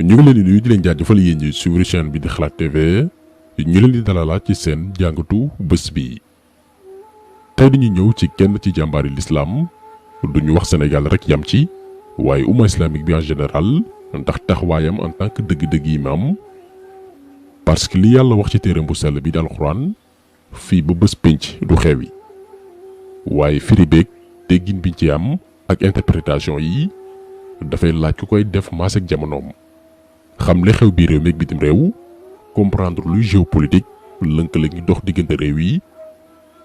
ñu ngi leen di nuyu di leen jaajëfal yéen ñi suivre chaîne bi di Xalaat TV ñu leen di dalalaat ci seen jàngatu bés bi. tey dañuy ñëw ci kenn ci jàmbaari l'islam duñu wax Sénégal rek yam ci waaye umma islamique bi en général ndax taxawaayam en tant que dëgg-dëgg imam parce que li yàlla wax ci téereem bu sell bi di alxuraan fii ba bés pénc du xewi waaye firi beeg déggin biñ ci am ak interprétation yi dafay laaj ku koy def maas ak jamonoom xam li xew biir réew meeg bitim réew comprendre luy géopolitique lënkale ngi dox diggante réew yi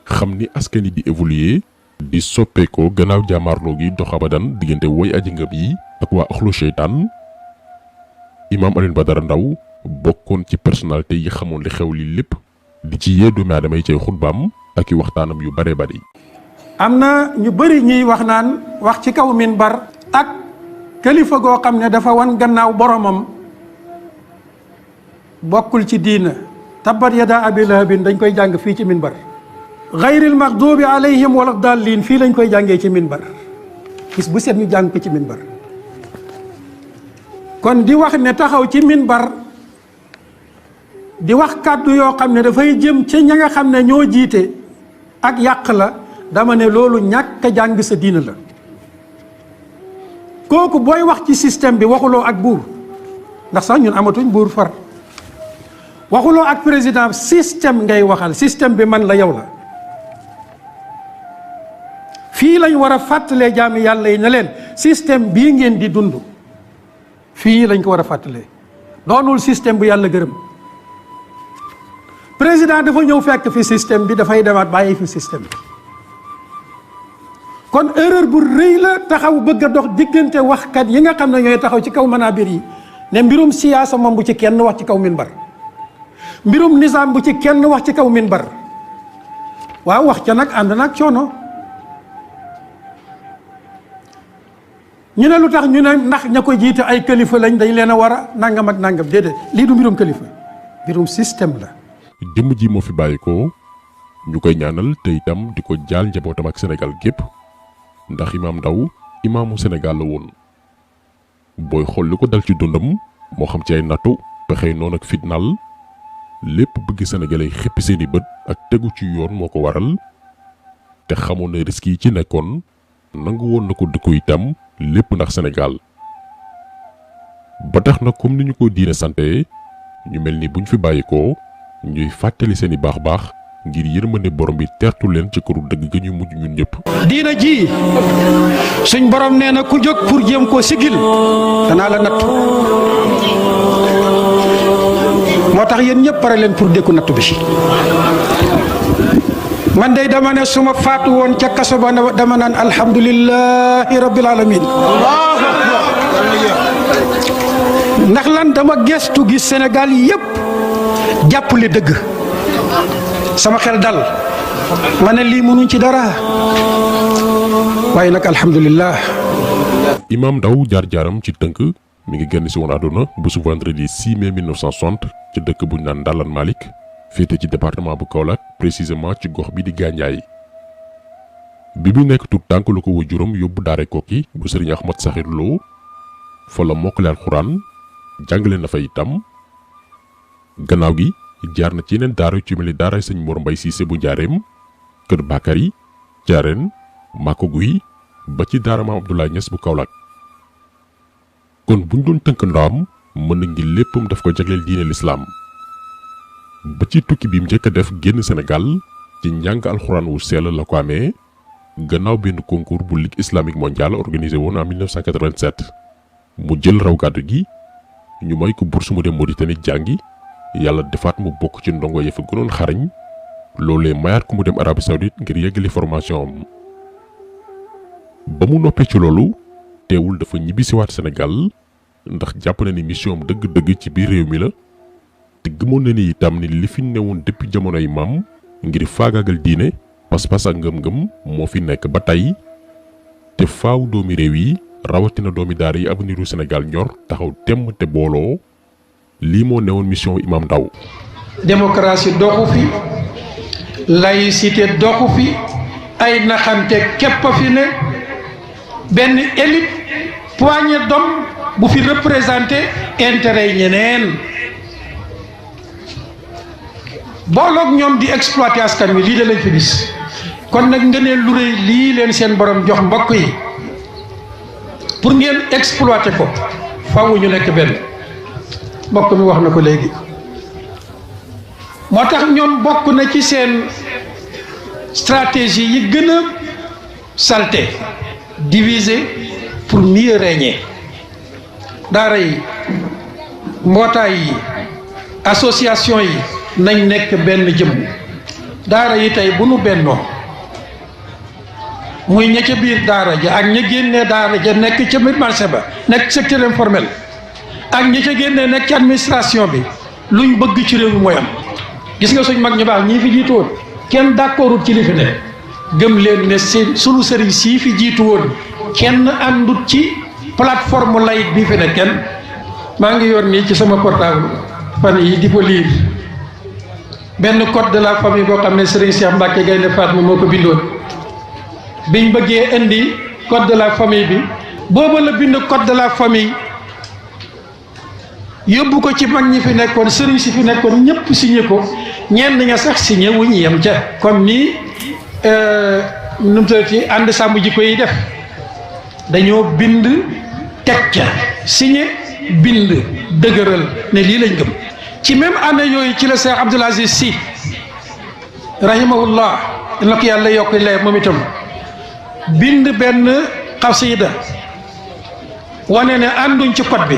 xam ni askan yi di évoluer di soppeekoo gannaaw jàmmaarloo gi dox abadan diggante woy aji ngëm yi ak waa axlu seytaan imaam Alioune Badara Ndao bokkoon ci personnalité yi xamoon li xew li lépp di ci yee doomi aadama yi cay xutbaam ak i waxtaanam yu bare bari. am na ñu bëri ñuy wax naan wax ci kaw minbar ak kilifa goo xam ne dafa wan gannaaw boromam bokkul ci diina tabbat yada abi lahabin dañ koy jàng fii ci minbar gayril maxdubi alayhim wala dallin fii lañ koy jàngee ci minbar gis bu set ñu jàng ko ci minbar kon di wax ne taxaw ci minbar di wax kàddu yoo xam ne dafay jëm ci ña nga xam ne ñoo jiite ak yàq la dama ne loolu ñàkk a jàng sa diina la kooku booy wax ci système bi waxuloo ak buur ndax sax ñun amatuñ buur far waxuloo ak président système ngay waxal système bi man la yow la fii lañ war a fàttalee jaami yàlla yi ne leen système bii ngeen di dund fii lañ ko war a fàttalee doonul système bu yàlla gërëm président dafa ñëw fekk fi système bi dafay demaat bàyyi fi système bi kon erreur bu rëy la taxaw bëgg a dox diggante waxkat yi nga xam ne ñooy taxaw ci kaw manaabir yi ne mbirum siyaasa moom bu ci kenn wax ci kaw minbar mbirum nizaam bu ci kenn wax ci kaw minbar waaw wax ca nag ànd nag coono ñu ne lu tax ñu ne ndax ña ko jiite ay kilifa lañ dañ leen a war a nangam ak nangam déedéet lii du mbirum kilifa mbirum système la. jëmm ji moo fi bàyyi ko ñu koy ñaanal te itam di ko jaal njabootam ak Sénégal gépp ndax imaam Ndao imaamu Sénégal la woon booy xool li ko dal ci dundam moo xam ci ay nattu pexe noonu ak fitnaal lépp bëgg sénégalais xippi seeni bët ak tegu ci yoon moo ko waral te xamoon na risques yi ci nekkoon nangu woon na ko dëkku itam lépp ndax Sénégal ba tax na comme ni ñu ko diine santé ñu mel ni buñ fi bàyyikoo ñuy fàttali seeni baax ngir yërmande borom bi tertu leen ci këru dëgg ga ñu mujj ñun ñëpp. diina ji suñ borom nee na ku jóg pour jéem koo sigil danaa la natt moo tax yéen ñëpp pare leen pour dékku nattu bi man day dama ne su ma faatu woon ca kaso ba dama naan alhamdulillahi rabbil alamin ndax lan dama gestu gis Sénégal yëpp jàppale dëgg sama xel dal ma ne lii mënuñ ci dara waaye nag alhamdulillah. Imam Ndao jaar-jaaram ci tënk mi ngi génn si woon àdduna bu su vendredi 6 mai 1960 ci dëkk bu ñu naan Ndalane Malick féete ci département bu Kaolack précisément ci gox bi di Gandiaye bi mu nekk tout tànk lu ko waajuram yóbbu daare Koki bu Serigne Ahmad Sakhir Lo fa la mokkale alxuraan jàngale na fa itam gannaaw gi jaar na ci yeneen daara ci mel ni daara sëñ Mor Mbay Siise bu Njaareem Kër Bakary Jaareen Mako Guy ba ci daara Maam Abdoulaye Niass bu Kaolack kon buñ doon tënk ndawam mën nañ ngi léppam daf ko jagleel diine lislaam ba ci tukki bi mu njëkk a def génn Sénégal ci njàng alxuraan wu sell la ko amee gannaaw benn concours bu ligue islamique mondiale organisé woon en 1987 mu jël raw gàddu gi ñu may ko bourse mu dem Mauritanie jàngi yàlla defaat mu bokk ci ndongo ya fa gënoon xarañ loolee mayaat ko mu dem Arabie Saoudite ngir yeggali formation am ba mu noppee ci loolu teewul dafa ñibbisiwaat Sénégal ndax jàpp na ni mission am dëgg-dëgg ci biir réew mi la te gëmoon na ni itam ni li fi newoon depuis jamonoy maam ngir faagaagal diine pas-pas ak ngëm-ngëm moo fi nekk ba tey te faaw doomi réew yi rawatina doomi daara yi aveniru Sénégal ñor taxaw temm te booloo lii moo newoon mission Imam Ndao. démocratie doxu fi laïcité doxu fi ay naxante képp fi ne benn élite poignée d'hommes bu fi représenté intérêt yi ñeneen booloog ñoom di exploiter askan wi lii da lañ fi gis. kon nag ngëneel lu rëy lii leen seen borom jox mbokk yi pour ngeen exploiter ko faaw ñu nekk benn mbokk mi wax na ko léegi moo tax ñoom bokk na ci seen stratégie yi gën a salté diviser pour mieux régner daara yi mbootaay yi association yi nañ nekk benn jëm daara yi tey bu nu bennoo muy ña ca biir daara ja ak ña génnee daara ja nekk ca biir marché ba nekk secteur informel ak ña ca génnee nekk ci administration bi luñ bëgg ci réew mi mooy am gis nga suñ mag ñu baax ñii fi jiitu woon kenn d'accordul ci li fi ne gëm leen ne sunu sëriñ sii fi jiitu woon kenn àndut ci plateforme laïque bii fi ne kenn maa ngi yor nii ci sama portable fan yi di ko lire benn code de la famille boo xam ne sëriñ Cheikh Mbacke Gaynde Fatma moo ko bindoon biñ bëggee indi code de la famille bi booba la bind code de la famille yóbbu ko ci mag ñi fi nekkoon sëriñ si fi nekkoon ñëpp signé ko ñenn ña sax signé wuñ yem ca comme ni nu mu tuddati ànd sàmm jikko yi def dañoo bind teg ca signé bind dëgëral ne lii lañ gëm ci même année yooyu ci la Cheikh Abdoul Aziz Sy rahimahullah na ko yàlla yokk leer moom itam bind benn xasida wane ne ànduñ ci code bi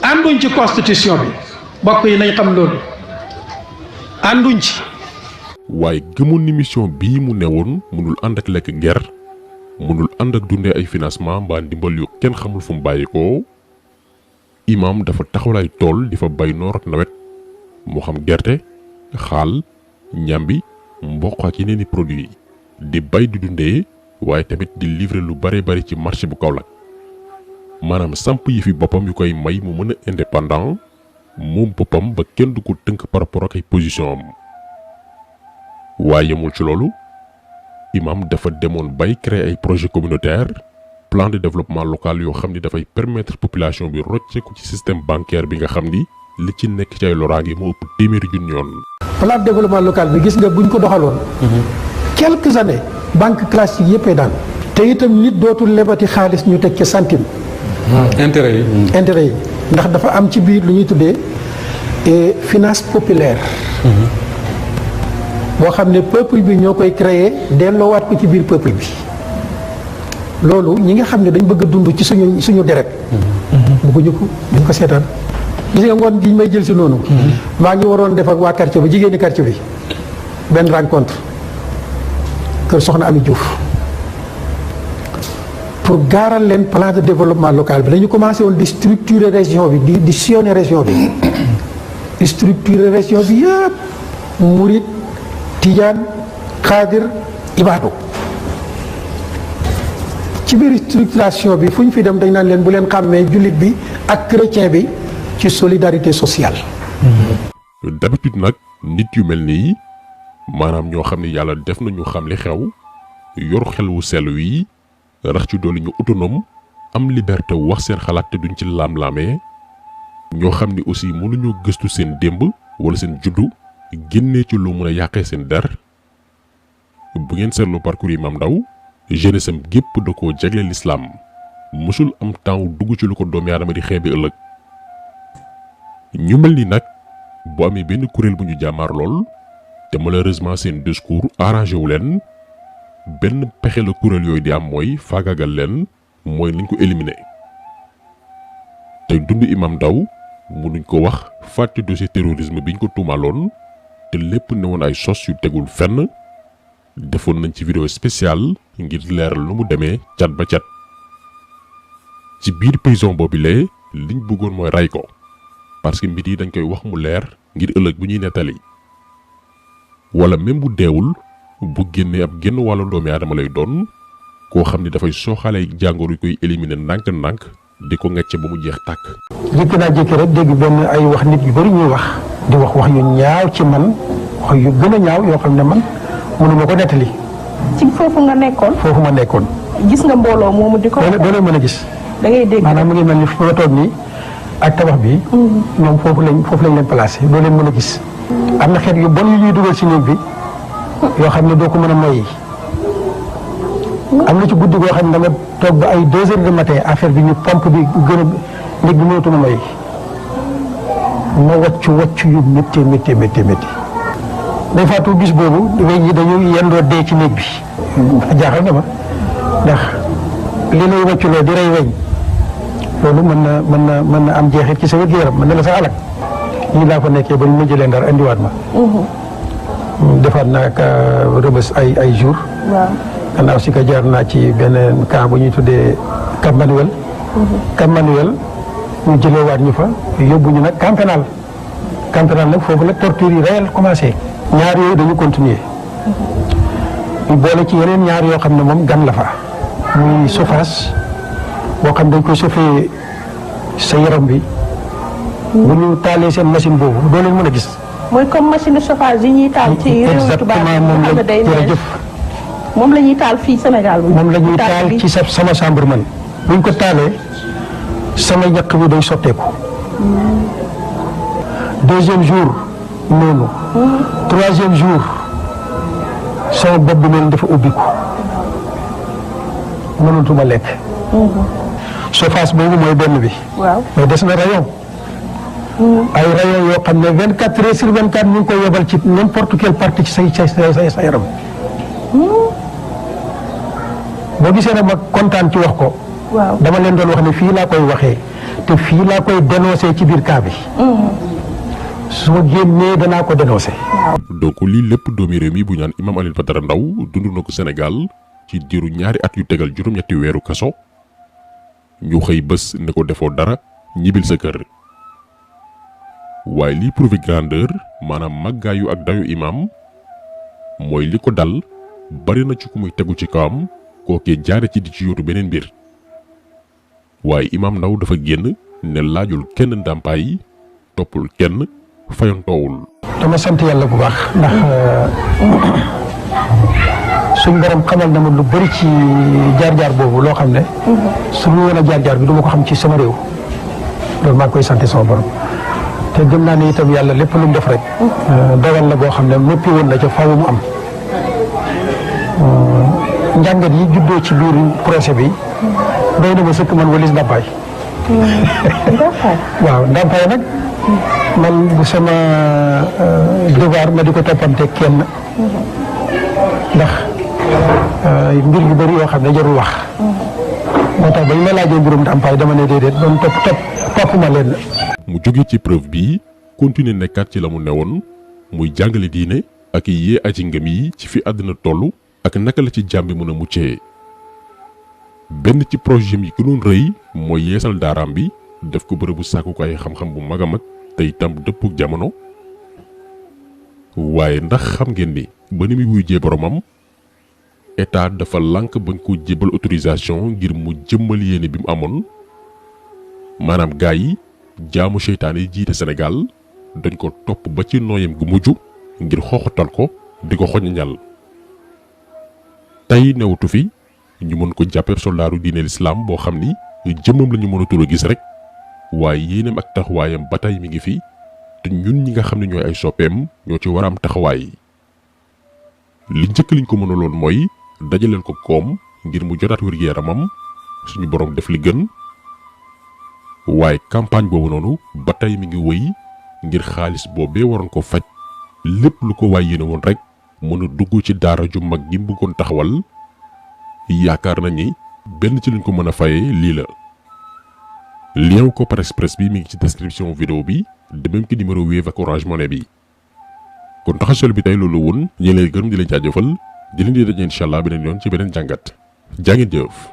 ànduñ ci constitution bi bokk yi nañ xam loolu ànduñ ci. waaye gëmoon ni mission bii mu newoon mënul ànd ak lekk nger mënul ànd ak dundee ay financement mbaa ndimbal yu kenn xamul fu mu bàyyi ko imam dafa taxawlaay tool di fa bay noor ak nawet moo xam gerte xaal ñambi mboq ak yeneen i produits di bay di dundee waaye tamit di livrer lu bare bari ci marché bu Kaolack maanaam samp yi fi boppam yu koy may mu mën a indépendant moom boppam ba kenn du ko tënk par rapport ak ay position am waaye yemul ci loolu imam dafa demoon bay créer ay projet communautaire plan de développement local yoo xam ni dafay permettre population bi rocceeku ci système bancaire bi nga xam ni li ci nekk ci ay loraange moo ëpp téeméeri junni yoon. plan de développement local bi gis nga buñ ko doxaloon. quelques années banque classique yëppay daan. te itam nit dootul lebati xaalis ñu teg ca centime. intérêt yi. intérêt yi ndax dafa am ci biir lu ñuy tuddee finance populaire. boo xam ne peuple bi ñoo koy créer delloowaat ko ci biir peuple bi. loolu ñi nga xam ne dañ bëgg a dund ci suñu deret. bëgguñu ko duñ ko seetaan. gis nga ngoon gi may jël si noonu. maa ngi waroon def ak waa quartier bi jigéeni quartier bi benn rencontre kër Soxna Ami Diouf pour gaaral leen plan de développement local bi dañu commencé woon di structurer région bi di sillonner région bi di structurer région bi yëpp Murit Tijaan Xaadir Ibaadu ci biir structuration bi fu ñu fi dem dañ naan leen bu leen xàmmee jullit bi ak chrétien bi ci solidarité sociale. d'habitude nag nit yu mel nii maanaam ñoo xam ne yàlla def nañu xam li xew yor xel wu sell wi rax ci dolli ñu autonome am liberté wax seen xalaat te duñ ci laam-laamee ñoo xam ni aussi mënuñoo gëstu seen démb wala seen juddu génnee ci lu mën a yàqee seen der bu ngeen seetloo parcours yi Mame Ndao jeunesse am gépp da koo jagle l'islam mësul am temps dugg ci lu ko doomi aadama di xeebe ëllëg ñu mel ni nag bu amee benn kuréel bu ñu jàmmaar lool te malheureusement seen discours arrangé wu leen benn pexe la kuréel yooyu di am mooy faagagal leen mooy nañ ko éliminer tey dund Imam Ndao mënuñ ko wax fàtte dossier terrorisme biñ ko tuumaaloon te lépp ne woon ay sos yu tegul fenn defoon nañ ci vidéo spéciale ngir leeral lu mu demee cat ba cat ci biir prison boobu lee liñ bëggoon mooy ray ko parce que mbir yi dañ koy wax mu leer ngir ëllëg bu ñuy nettali wala même bu deewul bu génnee ab génn wàllu doomi aadama lay doon koo xam ni dafay sooxaale jàngoro yu koy éliminer ndànk-ndànk di ko ngecce ba mu jeex tàkk. jékki naa jékki rek dégg benn ay wax nit yu bari ñuy wax di wax yu ñaaw ci man wax yu gën a ñaaw yoo xam ne man mënuma ko nettali. ci foofu nga nekkoon. foofu ma nekkoon. gis nga mbooloo moomu di ko. doo leen mën a gis. da ngay dégg maanaam mu ngi mel ni fi ma toog nii ak tabax bi. ñoom foofu lañ leen placé doo leen mën a gis. am na xeet yu bon yu ñuy dugal si néeg bi yoo xam ne doo ko mën a moyi. am na ci guddi goo xam ne dama toog ba ay 2 heures de matin affaire bi ñu pompe bi gën a néeg bi mënatuma moyi. ma wàcc yu métti. day faatu bis boobu weñ yi dañuy yendoo dee ci néeg bi. jaaxal na ma ndax li lay wàcculoo di rey weñ loolu mën na am jeexit ci sa wér-gu-yaram mën na la sax alak lii laa fa nekkee ba ñu ma jëlee Ndar indiwaat ma. defaat naa ak Rebeuss ay jours. waaw gannaaw si ka jaar naa ci benn camp bu ñuy tuddee Cap Manuel. Cap Manuel ñu jëlee waat ñu fa yóbbu ñu nag camp pénal. camp pénal nag foofu la torture yi réel commencé. ñaar yooyu dañu continuer. ñu boole ci yeneen ñaar yoo xam ne moom gan la fa. muy chauffage boo xam dañ koy chauffé sa yaram bi. bu ñu taalee seen machine boobu doo leen mën a gis. mooy comme machine de chauffage yi ñuy taal ci réewu tubaab yi nga xam ne day moom la ñuy taal fii Sénégal. moom la ñuy taal ci sama chambre man buñ ko taalee sama ñaq bi day sotteeku. deuxième jour noonu. troisième jour sama bopp bi noonu dafa ubbiku mënatuma lekk. chauffage boobu mooy benn bi. waaw mais des na rayon. ay rayon yoo xam ne 24 heures sur 24 ñu ngi koy yebal ci n'importe quelle partie ci sa yaram. boo gisee nag ma kontaan ci wax ko. waaw dama leen doon wax ne fii laa koy waxee te fii laa koy dénoncé ci biir cas bi. su ma génnee danaa ko dénoncé. donc lii lépp doomi réew mi bu ñaan Imam Alioune Badara Ndao dund na ko Sénégal ci diiru ñaari at yu tegal juróom-ñetti weeru kaso ñu xëy bés ne ko defoo dara ñibbil sa kër. waaye lii prouvé grandeur maanaam màggaayu ak dayu imam mooy li ko dal bari na ci ku muy tegu ci kawam kookee jaare ci di ci yóotu beneen mbir waaye imam Ndao dafa génn ne laajul kenn ndàmpaay toppul kenn fayontoowul. dama sant yàlla bu baax ndax suñ borom xamal na ma lu bari ci jaar-jaar boobu loo xam ne. su ñu woon a jaar-jaar bi duma ko xam ci sama réew loolu maa ngi koy sant sama borom. te gëm naa ne itam yàlla lépp lu mu def rek. dogal la boo xam ne noppi woon na ca faaw mu am. njàngat yi juddoo ci biir procès bi. doy na ma sëkk man walis ndàmpaay. waaw ndàmpaay nag. man bu sama devoir ma di ko toppante kenn. ndax mbir yu bari yoo xam ne jarul wax. moo tax ba ñu ma laajee mbirum ndàmpaay dama ne déedéet doon topp ma leen. mu jóge ci preuve bi continuer nekkaat ci la mu newoon muy jàngale diine ak yee aji ngëm yi ci fi àddina toll ak naka la ci jàmbi mën a muccee. benn ci projet yi gënoon rëy mooy yeesal daaraam bi def ko bërëbu sàkkukaay xam-xam bu mag a mag te itam dëppug jamono. waaye ndax xam ngeen ni ba ni muy wuyjee boromam état dafa lànk bañ ko jébal autorisation ngir mu jëmmal yéene bi mu amoon maanaam gaa yi jaamu seytaane yi jiite Sénégal dañ ko topp ba ci nooyam gu mujj ngir xooxatal ko di ko xoññal. tey newatu fi ñu mën ko jàppee soldaaru diine l'islam boo xam ni jëmmam la ñu mën a tur a gis rek waaye yéenam ak taxawaayam ba tey mi ngi fi te ñun ñi nga xam ne ñooy ay soppeem ñoo ci war a am taxawaay. li njëkk liñ ko mënaloon mooy dajaleel ko koom ngir mu jotaat wér-gu-yaramam suñu borom def li gën. waaye campagne boobu noonu ba tey mi ngi wëy ngir xaalis boobee waroon ko faj lépp lu ko waay yéene woon rek mën a dugg ci daara ju mag gi mu bëggoon taxawal. yaakaar nañ ni benn ci luñ ko mën a fayee lii la. lien ko par express bi mi ngi ci description vidéo bi de même que numéro Wave ak Orange Money bi. kon taxasol bi tey loolu woon ñu leen gërëm di leen jaajëfal di leen di daje incha allah beneen yoon ci beneen jàngat jaa ngeen jëf.